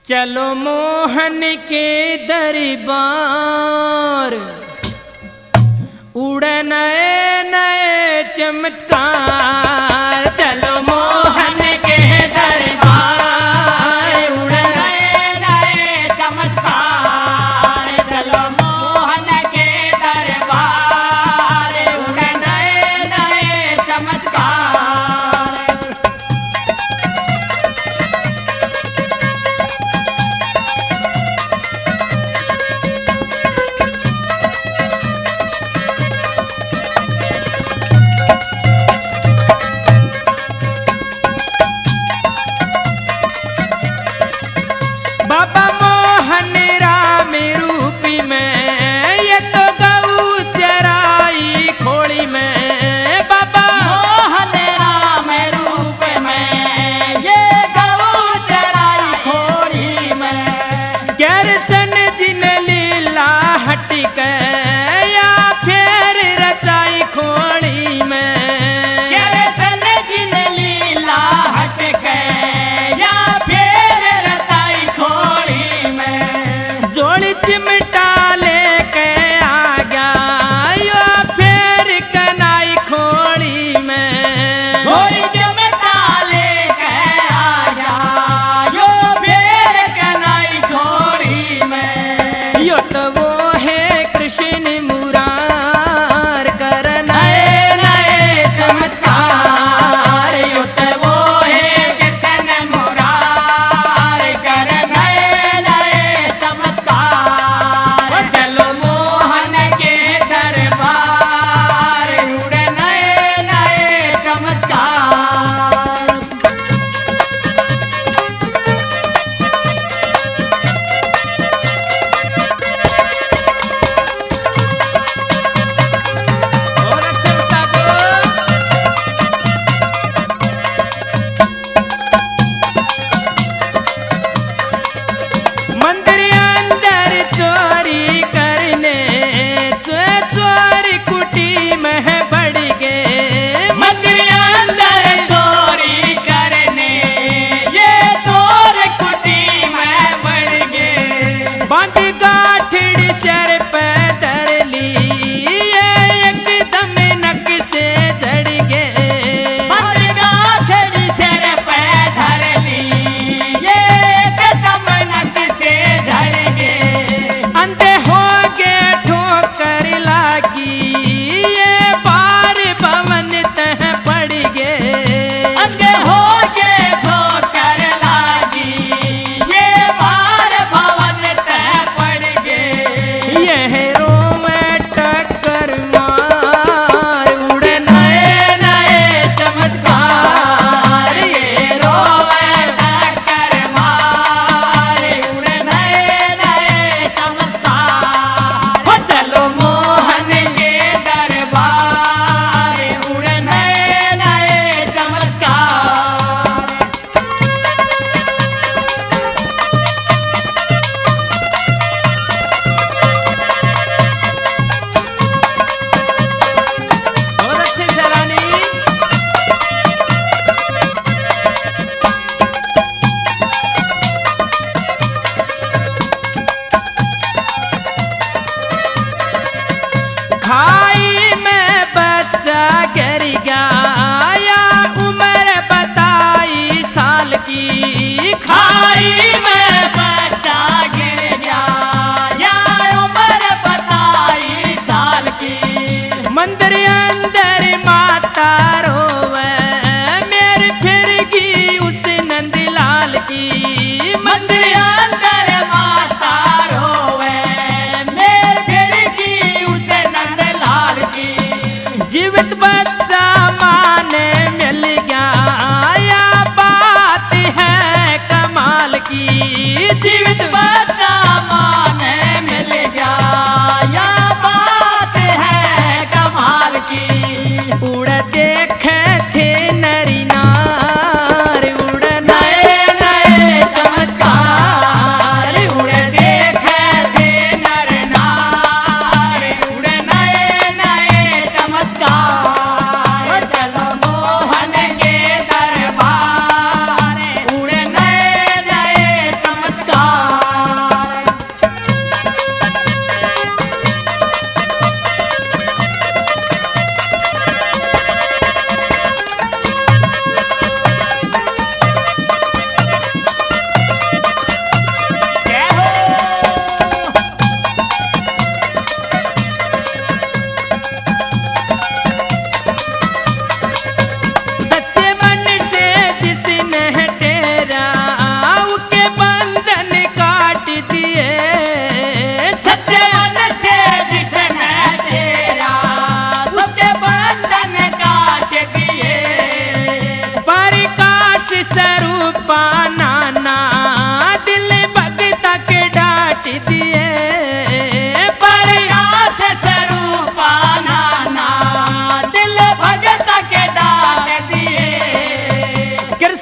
चलो मोहन के दरबार, उड़े नए नए चमत्कार। चलो मोहन के दरबार, उड़े नए नए चमत्कार। चलो मोहन के दरबार, उड़े नए नए चमत्कार।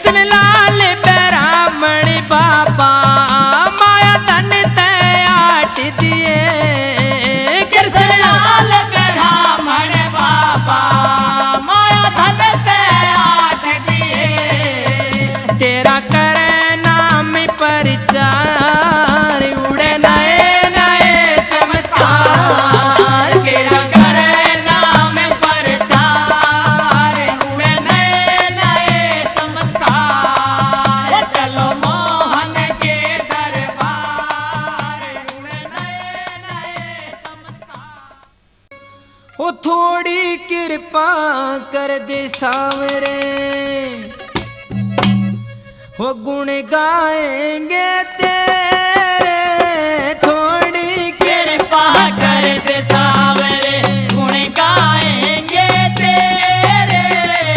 कृष्ण लाल ब्राह्मण बाबा माया धन ते आट दिए कृष्ण लाल ब्राह्मण बाबा माया धन ते आठ दिए तेरा करे नाम प्रचार उड़े नए नए चमत्कार तेरा करे नाम प्रचार उड़े नए नए चमत्कार चलो मोहन के दरबार उड़े नए नए चमत्कार। ओ थोड़ी कृपा कर दे सावरे वो गुण गाएंगे तेरे थोड़ी कृपा कर दे सावरे गुण गाएंगे तेरे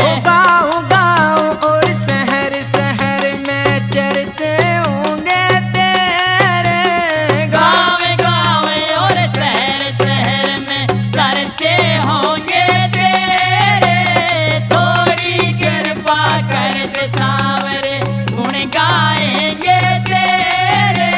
ओ गाँव गाँव और शहर शहर में चर्चे होंगे तेरे गाँव गाँव और शहर शहर में चर्चे होंगे तेरे थोड़ी कृपा कर दे सावरे गुण गाएंगे तेरे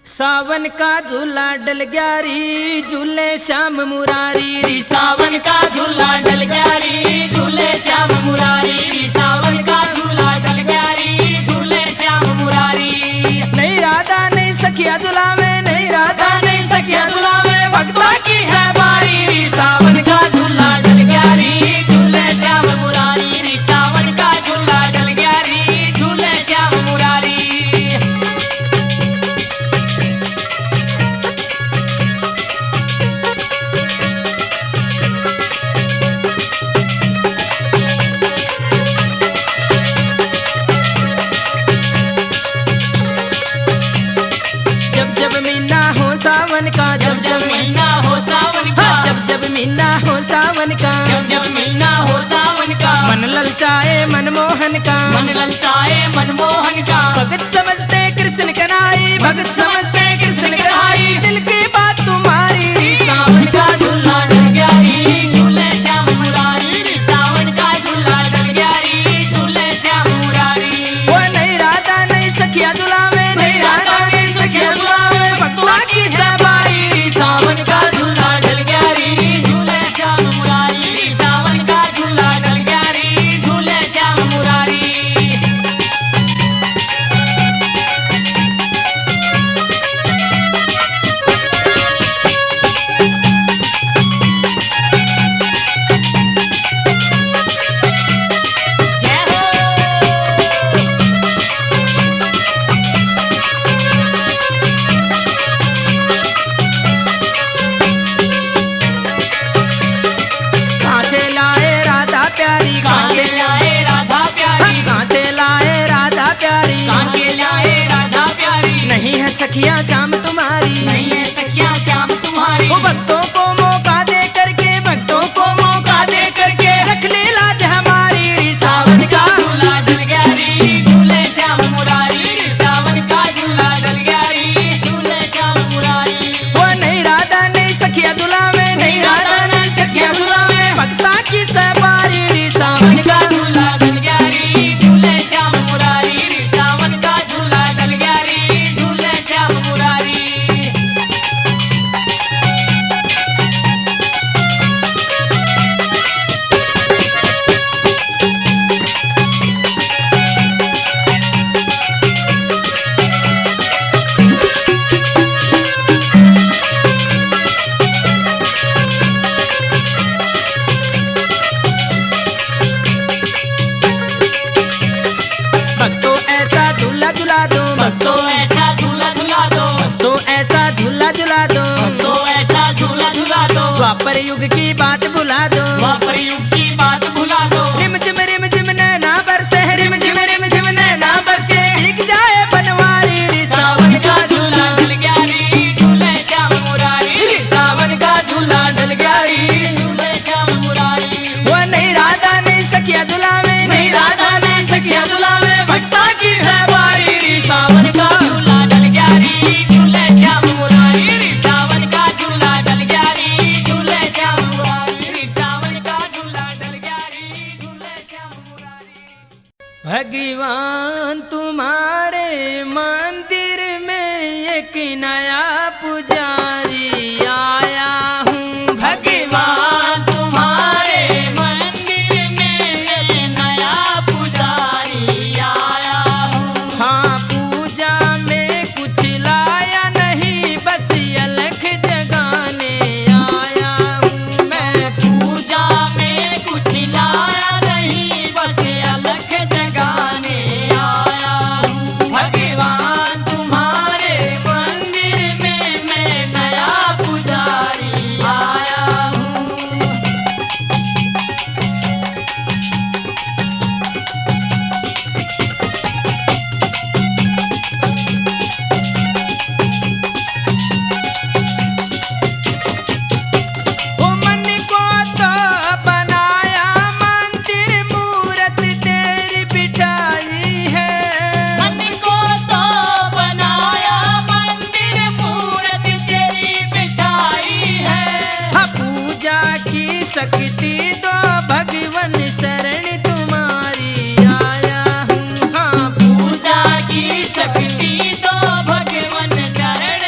सावन का झूला डल गया री झूले श्याम मुरारी री। सावन का झूला डल गया री झूले श्याम मुरारी री। सावन का झूला डल गया री झूले श्याम मुरारी। नहीं राधा नहीं सखिया झुलावे, नहीं राधा नहीं सखिया झुलावे भक्तों की है बारी री। सावन का झूला डल गया री झूले श्याम मुरारी री। सावन का झूला डल गया री झूले श्याम मुरारी। सावन का जब जब महीना हो सावन का, जब जब महीना हो सावन का, जब जब महीना हो सावन का। मन ललचाए मनमोहन का, मन ललचाए मनमोहन का। भगत समझते कृष्ण कन्हाई, भगत समझते कृष्ण कन्हाई, दिल की बात तुम्हारी। सावन का झूला डल गया री झूले श्याम मुरारी री। सावन का झूला डल गया री झूले श्याम मुरारी। वो नहीं राधा नहीं सखिया झुलावे, नहीं राधा नहीं सखिया झुलावे भक्तों की सवारी। सावन का झूला डल गया री झूले श्याम मुरारी री। सावन का झूला डल गया री झूले श्याम मुरारी। जय हो। कहाँ से लाए राधा प्यारी, कहाँ से लाए राधा प्यारी, कहाँ से लाए राधा प्यारी, कहाँ से लाए राधा प्यारी। नहीं है सखिया श्याम तुम्हारी, नहीं है सखिया श्याम तुम्हारी। वो भक्तों को मौका दे करके, भक्तों को मौका दे करके रख ले लाज हमारी। सावन का झूला डल गया री झूले श्याम मुरारी री। सावन का झूला डल गया री झूले श्याम मुरारी। वो नहीं राधा नहीं सखिया झुलावे, नहीं राधा नहीं सखिया झुलावे भक्ता की सवारी। सावन का झूला डल गया री झूले श्याम मुरारी री। सावन का झूला डल गया री झूले श्याम मुरारी। भक्तों ऐसा झूला झुला दो, तो ऐसा झूला झूला दो, तो ऐसा झूला झुला दो, तो ऐसा झूला झूला दो। द्वापर युग की बात भुला दो, द्वापर युग की बात भुला दो। रिम झिम नैना बरसे, रिम झिम नैना बरसे भीग जाए बनवारी। सावन का झूला डल गया री झूले श्याम मुरारी री। सावन का झूला डल गया री झूले श्याम मुरारी। वो नहीं राधा नहीं सखिया झुलावे, नहीं राधा नहीं सखिया झुलावे भक्ता की सवारी। सावन का झूला डल गया री झूले श्याम मुरारी री। सावन का झूला डल गया री झूले श्याम मुरारी री। सावन का झूला डल गया री झूले श्याम मुरारी। भगवान तुम्हारे मंदिर में एक नया पुजारी आया हूँ। भगवान तुम्हारे मंदिर में एक नया पुजारी आया हूँ। हाँ पूजा में कुछ लाया नहीं बस अलख जगाने आया हूँ मैं। पूजा में कुछ लाया नहीं बस अलख जगाने आया हूँ। भगवान तुम्हारे मंदिर में मैं नया पुजारी आया हूँ। ओ मन को तो बनाया मंदिर मूरत तेरी बिठाई है। मन को तो बनाया मंदिर मूरत तेरी बिछाई है। हाँ पूजा की शक्ति दो भगवन शरण तुम्हारी आया हूँ। हाँ पूजा की शक्ति तो भगवन शरण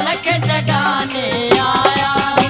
अलख जगाने आया हूँ।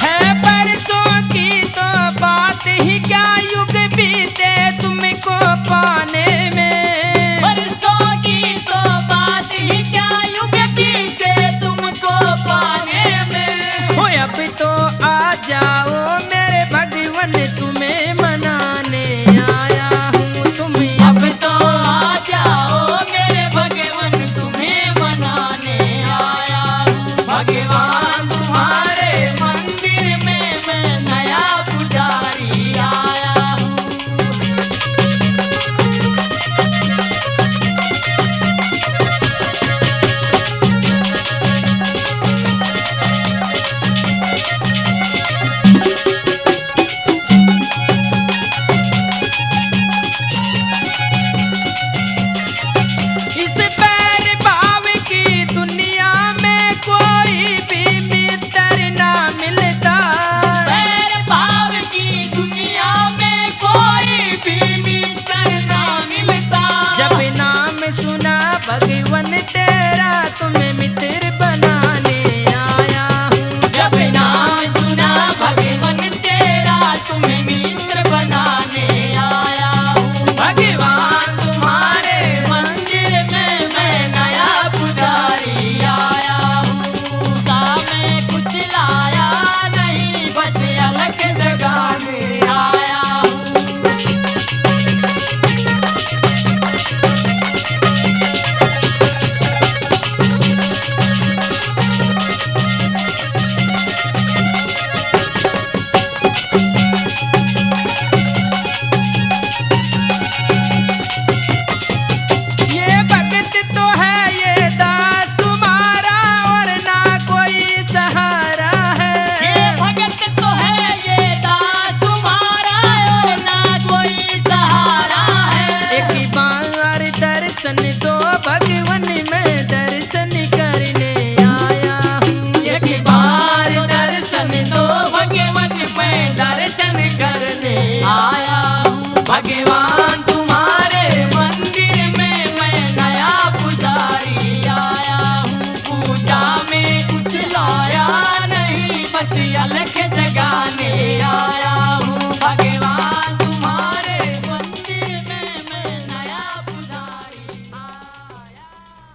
है परसों की तो बात ही क्या युग बीते तुमको पाने में। बरसों की तो बात ही क्या युग बीते तुमको पाने में। हो अब तो आ जाओ